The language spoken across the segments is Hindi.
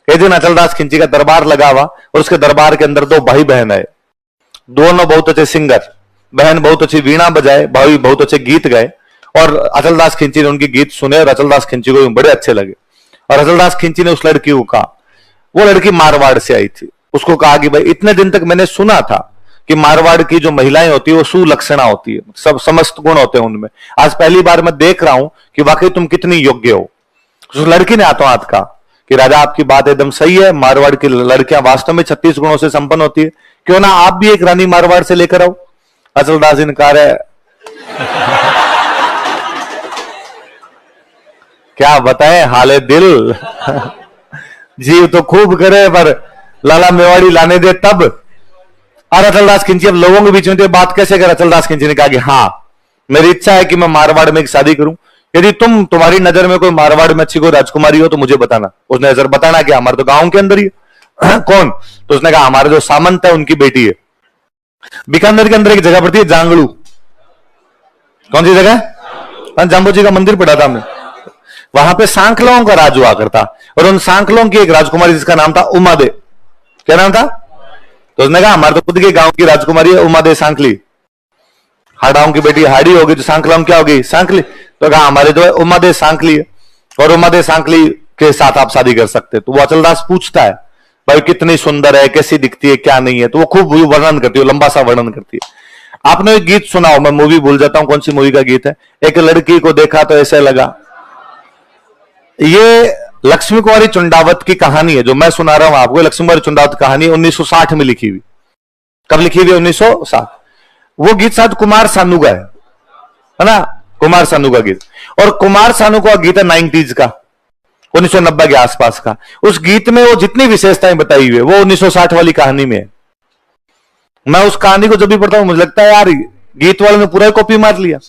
एक दिन अचलदास खिंची का दरबार लगा हुआ और उसके दरबार के अंदर दो भाई बहन आए। दोनों बहुत अच्छे सिंगर, बहन बहुत अच्छी वीणा बजाए, भाई बहुत अच्छे गीत गाए। और अचलदास खिंची ने उनके गीत सुने और अचलदास खिंची को बड़े अच्छे लगे। और अचलदास खिंची ने उस लड़की को कहा, वो लड़की मारवाड़ से आई थी, उसको कहा कि भाई इतने दिन तक मैंने सुना था कि मारवाड़ की जो महिलाएं होती है वो सुलक्षणा होती है, सब समस्त गुण होते हैं उनमें। आज पहली बार मैं देख रहा हूं कि वाकई तुम कितनी योग्य हो। उस लड़की ने हाथों हाथ कहा कि राजा आपकी बात एकदम सही है, मारवाड़ की लड़कियां वास्तव में 36 गुणों से संपन्न होती है, क्यों ना आप भी एक रानी मारवाड़ से लेकर आओ। अचलदास जी ने कहा है क्या बताएं हाले दिल जीव तो खूब करे पर लाला मेवाड़ी लाने दे तब। और अचलदास खिंची अब लोगों के बीच में तो बात कैसे कर। अचलदास खिंची ने कहा कि हाँ मेरी इच्छा है कि मैं मारवाड़ में एक शादी करूं, यदि तुम्हारी नजर में कोई मारवाड़ में अच्छी कोई राजकुमारी हो तो मुझे बताना। उसने नजर बताना कि हमारे तो गांव के अंदर ही है। कौन? तो उसने कहा हमारे जो सामंत है उनकी बेटी है। बीकानेर के अंदर एक जगह पड़ती है जांगड़ू। कौन सी जगह? जाम्बू जी का मंदिर पड़ा था हमने, वहां पे सांखलों का राज हुआ करता और उन सांखलों की एक राजकुमारी जिसका नाम था उमादे। क्या नाम था? तो उसने कहा हमारे तो खुद के गांव की राजकुमारी है उमादे सांखली, हाड़ाओं की बेटी हाड़ी होगी तो सांखलाओं क्या होगी? सांखली। तो कहा हमारे जो है उमादे सांखली है और उमादे सांखली के साथ आप शादी कर सकते। तो वो अचलदास पूछता है भाई कितनी सुंदर है, कैसी दिखती है, क्या नहीं है। तो वो खूब वर्णन करती है, लंबा सा वर्णन करती है। आपने एक गीत सुना हो, मैं मूवी भूल जाता हूं कौन सी मूवी का गीत है, एक लड़की को देखा तो ऐसे लगा। ये लक्ष्मी कुमारी चुंडावत की कहानी है जो मैं सुना रहा हूं आपको। लक्ष्मी कुमारी चुंडावत कहानी 1960 में लिखी हुई। कब लिखी हुई? 1960। वो गीत शायद कुमार सानू का है ना, कुमार सानू का गीत। और कुमार सानू का गीत है 90s का, 1990 के आसपास का। उस गीत में वो जितनी विशेषताएं बताई हुई है वो 1960 वाली कहानी में है। मैं उस कहानी को जब भी पढ़ता हूं मुझे लगता है यार गीत वाले ने पूरा कॉपी मार लिया।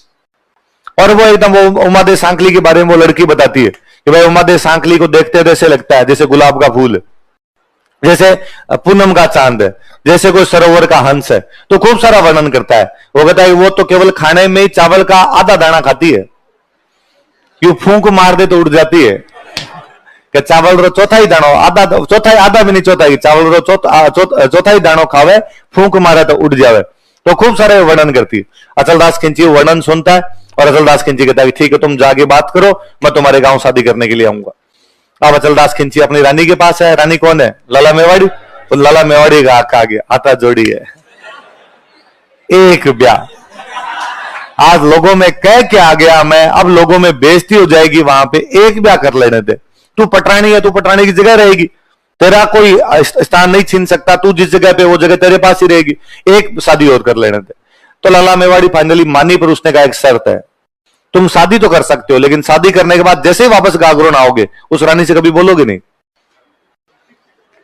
और वो एकदम वो उमादे सांखली के बारे में वो लड़की बताती है कि भाई उमादे सांखली को देखते तो ऐसे लगता है जैसे गुलाब का फूल, जैसे पूनम का चांद है, जैसे कोई सरोवर का हंस है। तो खूब सारा वर्णन करता है। वो कहता है वो तो केवल खाने में ही चावल का आधा दाना खाती है, क्यों फूंक मार दे तो उड़ जाती है। कि चावल रो चौथा ही दानो आधा, चौथा आधा भी नहीं चौथा ही चावल रो चौथा ही दानो खावे, फूंक मारे तो उड़ जावे। तो खूब सारे वर्णन करती है। अचलदास खिंची वर्णन सुनता है और अचलदास खिंची कहता है ठीक है तुम जाके बात करो, मैं तुम्हारे गांव शादी करने के लिए आऊंगा। अब अचलदास खिंची अपनी रानी के पास है। रानी कौन है? लाला मेवाड़ी। तो लाला मेवाड़ी का आका गया, आता जोड़ी है एक ब्याह। आज लोगों में कह के आ गया मैं, अब लोगों में बेइज्जती हो जाएगी, वहां पे एक ब्याह कर लेने दे। तू पटरानी है, तू पटरानी की जगह रहेगी, तेरा कोई स्थान नहीं छीन सकता, तू जिस जगह पे वो जगह तेरे पास ही रहेगी, एक शादी और कर लेने दे। तो लाला मेवाड़ी फाइनली मानी, पर उसने कहा एक शर्त है, तुम शादी तो कर सकते हो लेकिन शादी करने के बाद जैसे ही वापस गागरों आओगे उस रानी से कभी बोलोगे नहीं।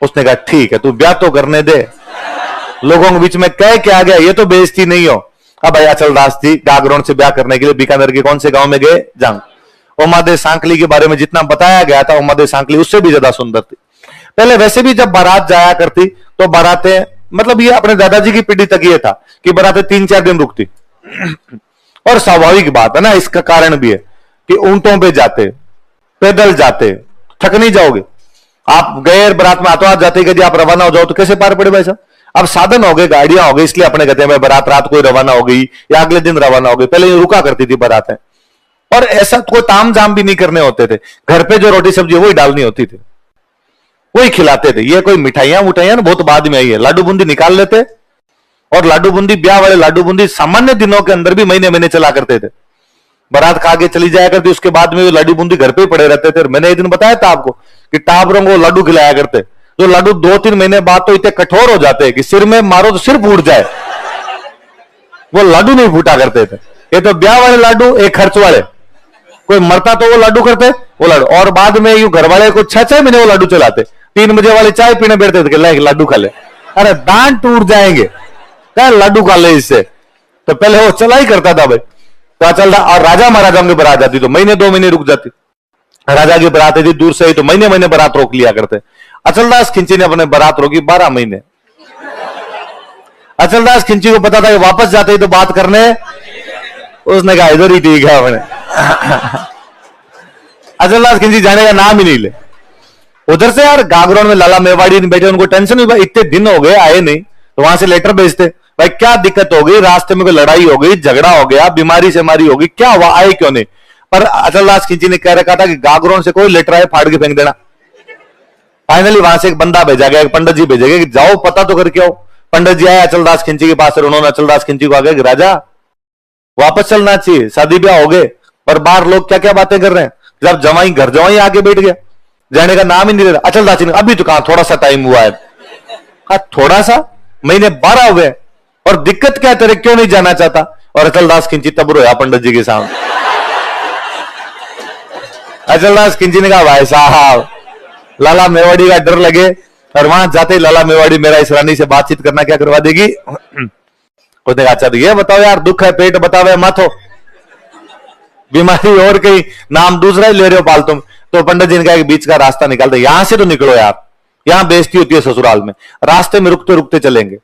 उसने कहा ठीक है तू ब्याह तो करने दे, लोगों के बीच में कह के आ गया, ये तो बेइज्जती नहीं हो। अब भैया अचलदास जी गागरों से ब्याह करने के लिए बीकानेर के कौन से गांव में गए? जांग। उमादे सांखली के बारे में जितना बताया गया था उमादे सांखली उससे भी ज्यादा सुंदर थी। पहले वैसे भी जब बारात जाया करती तो बारातें, मतलब ये अपने दादाजी की पीढ़ी तक ये था कि बारातें 3-4 दिन रुकती। और स्वाभाविक बात है ना, इसका कारण भी है कि ऊंटों पे जाते, पैदल जाते, थक नहीं जाओगे। आप गए बारात में हाथों हाथ जाते, यदि आप रवाना हो जाओ तो कैसे पार पड़े भाई साहब? अब साधन हो गए, गाड़ियां हो गई, इसलिए अपने कहते हैं भाई बारात रात को रवाना हो गई या अगले दिन रवाना हो गई। पहले ये रुका करती थी बारातें, और ऐसा कोई ताम जाम भी नहीं करने होते थे। घर पे जो रोटी सब्जी वही डालनी होती थी, वही खिलाते थे। ये कोई मिठाइयां ना बहुत बाद में आई है। लाडू बूंदी निकाल लेते, और लाडू बूंदी ब्याह वाले लाडू बूंदी सामान्य दिनों के अंदर भी महीने महीने चला करते थे। बारात खा के चली जाया करती, उसके बाद में लाडू बूंदी घर पे ही पड़े रहते थे। और मैंने एक दिन बताया था आपको कि टाबरों को लाडू खिलाया करते, जो लाडू 2-3 महीने बाद तो इतने कठोर हो जाते हैं कि सिर में मारो तो सिर फूट जाए, वो लाडू नहीं फूटा करते थे। ये तो ब्याह वाले लाडू, एक खर्च वाले, कोई मरता तो वो लाडू करते, वो लाडू। और बाद में यू घर वाले को 6-6 महीने वो लाडू चलाते। 3 बजे वाले चाय पीने बैठते थे, ले लाडू खा ले, अरे दांत टूट जाएंगे, क्या लाडू खा ले इससे। तो पहले वो चला ही करता था भाई। तो चल रहा, और राजा महाराजाओं की बारात जाती तो महीने 2 महीने रुक जाती। राजा की बारात थी दूर से ही तो महीने महीने बारात रोक लिया करते। अचलदास खिंची ने अपने बारात रोकी 12 महीने। अचलदास खिंची को पता था कि वापस जाते ही तो बात करने, उसने कहा इधर ही ठीक है अपने। अचलदास खिंची जाने का नाम ही नहीं ले। उधर से यार गागरोन में लाला मेवाड़ी नहीं बैठे, उनको टेंशन हुई, भाई इतने दिन हो गए आए नहीं, तो वहां से लेटर भेजते, भाई क्या दिक्कत हो गई, रास्ते में कोई लड़ाई हो गई, झगड़ा हो गया, बीमारी से मारी होगी, क्या हुआ, आए क्यों नहीं। पर अचलदास खिंची ने कह रखा था कि गागरोन से कोई लेटर आए फाड़ के फेंक देना। फाइनली वहां से एक बंदा भेजा गया, एक पंडित जी भेजे गए कि जाओ पता तो करके आओ। पंडित जी आए अचलदास खिंची के पास, उन्होंने अचलदास खिंची को आ गया, राजा वापस चलना चाहिए, शादी ब्याह हो गए, और बाहर लोग क्या क्या बातें कर रहे हैं, जब जवाई घर जवाई आके बैठ गया, जाने का नाम ही नहीं ले रहा। अचलदास जी अभी तो कहा थोड़ा सा टाइम हुआ है, थोड़ा सा, महीने 12 हो गए, और दिक्कत क्या है तेरे, क्यों नहीं जाना चाहता। और अचलदास खिंची तब रोया पंडित जी के सामने। अचलदास खिंची ने कहा भाई साहब लाला मेवाड़ी का डर लगे, और वहां जाते ही लाला मेवाड़ी मेरा इस रानी से बातचीत करना क्या करवा देगी। उसने कहा अच्छा ये बताओ यार, दुख है पेट बताओ माथो, बीमारी और कहीं नाम दूसरा ही ले रहे हो पालतू। तो पंडित जी ने कहा कि बीच का रास्ता निकाल दे, यहां से तो निकलो यार, यहां बेइज्जती होती है ससुराल में, रास्ते में रुकते रुकते चलेंगे,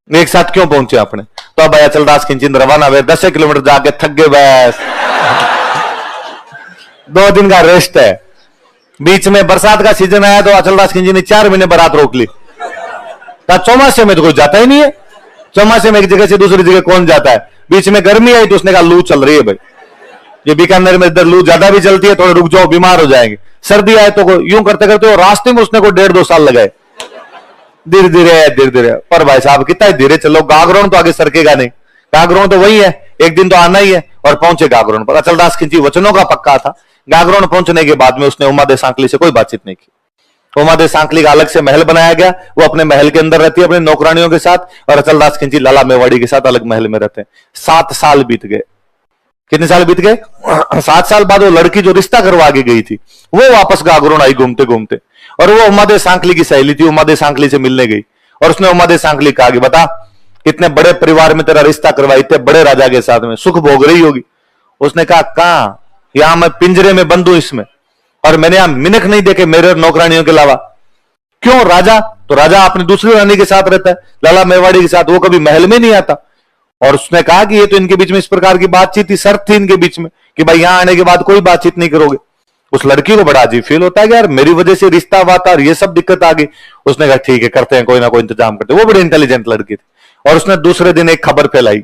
एक साथ क्यों पहुंचे अपने। तो अब अचलदास खिंची रवाना हुए, 10 किलोमीटर जाके थक गए, बस 2 दिन का रेस्ट है। बीच में बरसात का सीजन आया तो अचलदास खिंची ने 4 महीने बारात रोक ली। चौमासे में तो कोई जाता ही नहीं है, चौमासे में एक जगह से दूसरी जगह कौन जाता है। बीच में गर्मी आई तो उसने कहा लू चल रही है भाई, ये बीकानेर में इधर लू ज्यादा भी चलती है, थोड़ा रुक जाओ बीमार हो जाएंगे। सर्दी आए तो यूं करते करते रास्ते में उसने को 1.5-2 साल लगाए, धीरे धीरे। पर भाई साहब कितना धीरे चलो, गागरोन तो आगे सरकेगा नहीं, गागरोन तो वही है, एक दिन तो आना ही है। और पहुंचे गागरोन पर, अचलदास खिंची वचनों का पक्का था। गागरोन पहुंचने के बाद में उसने उमा दे सांकली से कोई बातचीत नहीं की। उमा दे सांकली का अलग से महल बनाया गया, वो अपने महल के अंदर रहती है अपनी नौकरानियों के साथ, और अचलदास खिंची लाला मेवाड़ी के साथ अलग महल में रहते हैं। 7 साल बीत गए। कितने साल बीत गए? 7 साल बाद वो लड़की जो रिश्ता करवा के गई थी वो वापस गागरोन आई घूमते घूमते, और वो उमा दे सांकली की सहेली थी, उमा दे सांकली से मिलने गई, और उसने उमा दे सांकली कहा कि बता इतने बड़े परिवार में तेरा रिश्ता करवाई, इतने बड़े राजा के साथ में सुख भोग रही होगी। उसने कहा कहां, यहां मैं पिंजरे में बंद हूं इसमें, और मैंने यहां मिनख नहीं देखे मेरे नौकरानियों के अलावा। क्यों राजा? तो राजा अपनी दूसरी रानी के साथ रहता है, लाला मेवाड़ी के साथ, वो कभी महल में नहीं आता। और उसने कहा कि ये तो इनके बीच में इस प्रकार की बातचीत थी, शर्त थी इनके बीच में कि भाई यहां आने के बाद कोई बातचीत नहीं करोगे। उस लड़की को बड़ा अजीब फील होता है कि यार मेरी वजह से रिश्ता वाता और ये सब दिक्कत आ गई। उसने कहा ठीक है करते हैं, कोई ना कोई इंतजाम करते हैं। वो बड़ी इंटेलिजेंट लड़की थी, और उसने दूसरे दिन एक खबर फैलाई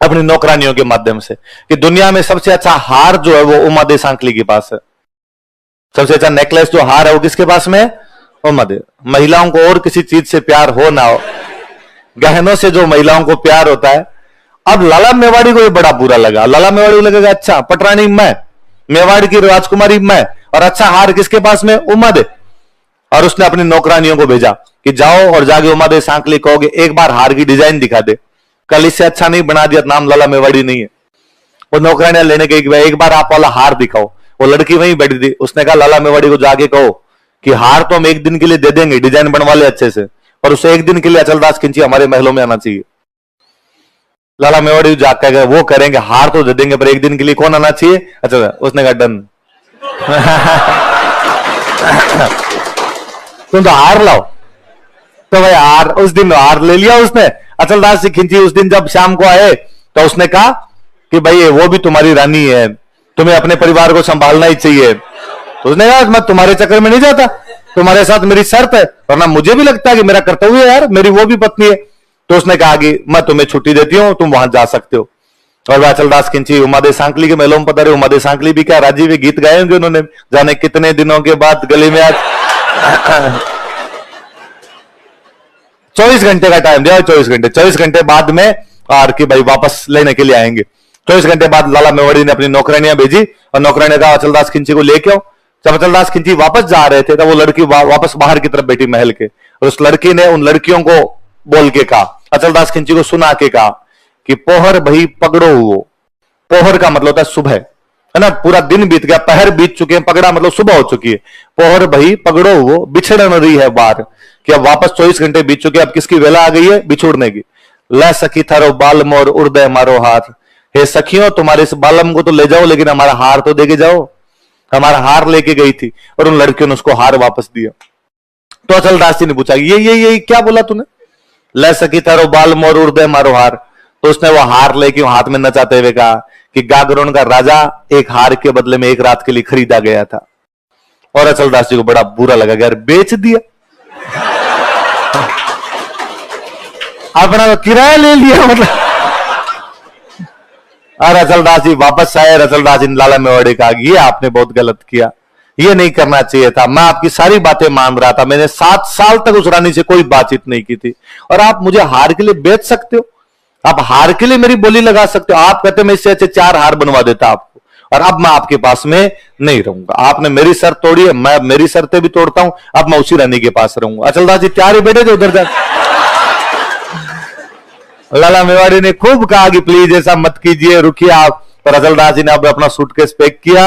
अपनी नौकरानियों के माध्यम से कि दुनिया में सबसे अच्छा हार जो है वो उमा दे सांकली के पास है। सबसे अच्छा नेकलेस जो हार है वो किसके पास में है? उमा दे। महिलाओं को और किसी चीज से प्यार हो ना हो, गहनों से जो महिलाओं को प्यार होता है। अब लाला मेवाड़ी को ये बड़ा बुरा लगा। लाला मेवाड़ी को लगेगा अच्छा पटरानी मैं, मेवाड़ की राजकुमारी मैं, और अच्छा हार किसके पास में? उमा दे। और उसने अपनी नौकरानियों को भेजा कि जाओ और जाके उमा दे सांकली कहोगे एक बार हार की डिजाइन दिखा दे, कल इससे अच्छा नहीं बना दिया, नाम लाला मेवाड़ी नहीं है। वो नौकरानियां लेने गई, एक बार आप वाला हार दिखाओ। वो लड़की वहीं बैठी थी, उसने कहा लाला मेवाड़ी को जाके कहो कि हार तो हम एक दिन के लिए दे देंगे, डिजाइन बनवा ले अच्छे से, और उसे एक दिन के लिए अचलदास खिंची हमारे महलों में आना चाहिए। लाला मेवाड़ी जाकर गए, वो करेंगे, हार तो दे देंगे पर एक दिन के लिए कौन आना चाहिए? अच्छा, उसने कहा डन। तुम तो हार लाओ। तो भाई हार, उस दिन हार ले लिया उसने। अचलदास से खिंची उस दिन जब शाम को आए तो उसने कहा कि भाई वो भी तुम्हारी रानी है, तुम्हें अपने परिवार को संभालना ही चाहिए। तो उसने कहा मैं तुम्हारे चक्कर में नहीं जाता, तुम्हारे साथ मेरी शर्त है, वरना मुझे भी लगता है कि मेरा कर्तव्य है यार, मेरी वो भी पत्नी है। तो उसने कहा कि मैं तुम्हें छुट्टी देती हूं, तुम वहां जा सकते हो। और अचलदास खिंची उमा दे सांकली के महलों में पधारे। उमा दे सांकली भी क्या राजी हुए, गीत गाए होंगे उन्होंने, जाने कितने दिनों के बाद गली में आज 24 घंटे का टाइम दिया, 24 घंटे बाद में और कि भाई वापस लेने के लिए आएंगे। 24 घंटे बाद लाला मेवाड़ी ने अपनी नौकरानियां भेजी, और नौकरानियां कहा अचलदास खिंची को लेके आओ। जब अचलदास खिंची वापस जा रहे थे तब वो लड़की वापस बाहर की तरफ बैठी महल के, और उस लड़की ने उन लड़कियों को बोल के कहा, अचलदास खिंची को सुना के कहा कि पोहर भई पगड़ो हुओ। पोहर का मतलब होता है सुबह, है ना, पूरा दिन बीत गया, पहर बीत चुके हैं, पगड़ा मतलब सुबह हो चुकी है। पोहर भई पगड़ो हुओ, बिछड़ न रही है बार, कि अब वापस 24 घंटे बीत चुके, अब किसकी वेला आ गई है? बिछुड़ने की। लै सखी थारो बाल मोर उर्दय मारो हार, हे सखियों तुम्हारे इस बालम को तो ले जाओ, लेकिन हमारा हार तो देके जाओ। हमारा हार लेके गई थी, और उन लड़कियों ने उसको हार वापस दिया। तो अचलदास जी ने पूछा ये क्या बोला तूने? लै सखी थारो बाल मोर उर्दय मारो हार। तो उसने वो हार लेके हाथ में नचाते हुए कहा कि गागरोन का राजा एक हार के बदले में एक रात के लिए खरीदा गया था, और अचलदास जी को बड़ा बुरा लगा, यार बेच दिया, अपना किराया ले लिया मतलब। और अचलदास जी वापस आए, अचलदास जी लाला मेवाड़ी का ये आपने बहुत गलत किया, ये नहीं करना चाहिए था, मैं आपकी सारी बातें मान रहा था, मैंने 7 साल तक उस रानी से कोई बातचीत नहीं की थी, और आप मुझे हार के लिए बेच सकते हो, आप हार के लिए मेरी बोली लगा सकते हो। आप कहते मैं इससे अच्छे 4 हार बनवा देता आपको, और अब मैं आपके पास में नहीं रहूंगा, आपने मेरी शर्त तोड़ी है, मैं मेरी शर्तें भी तोड़ता हूं, अब मैं उसी रानी के पास रहूंगा। अचलदास जी तैयार ही बैठे थे उधर जाकर। लाला मेवाड़ी ने खूब कहा कि प्लीज ऐसा मत कीजिए, रुकिए आप, पर अचलदास जी ने अब अपना सूटकेस पैक किया,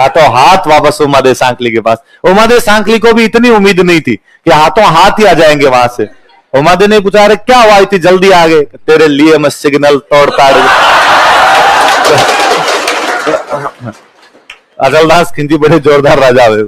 हाथों हाथ वापस उमादेव सांकली के पास। उमादेव सांकली को भी इतनी उम्मीद नहीं थी कि हाथों हाथ ही आ जाएंगे वहां से। उमादेव ने पूछा, अरे क्या हुआ, इतनी जल्दी आ गए? तेरे लिए मैं सिग्नल तोड़ता। अचलदास खिंची बड़े जोरदार राजा हुए।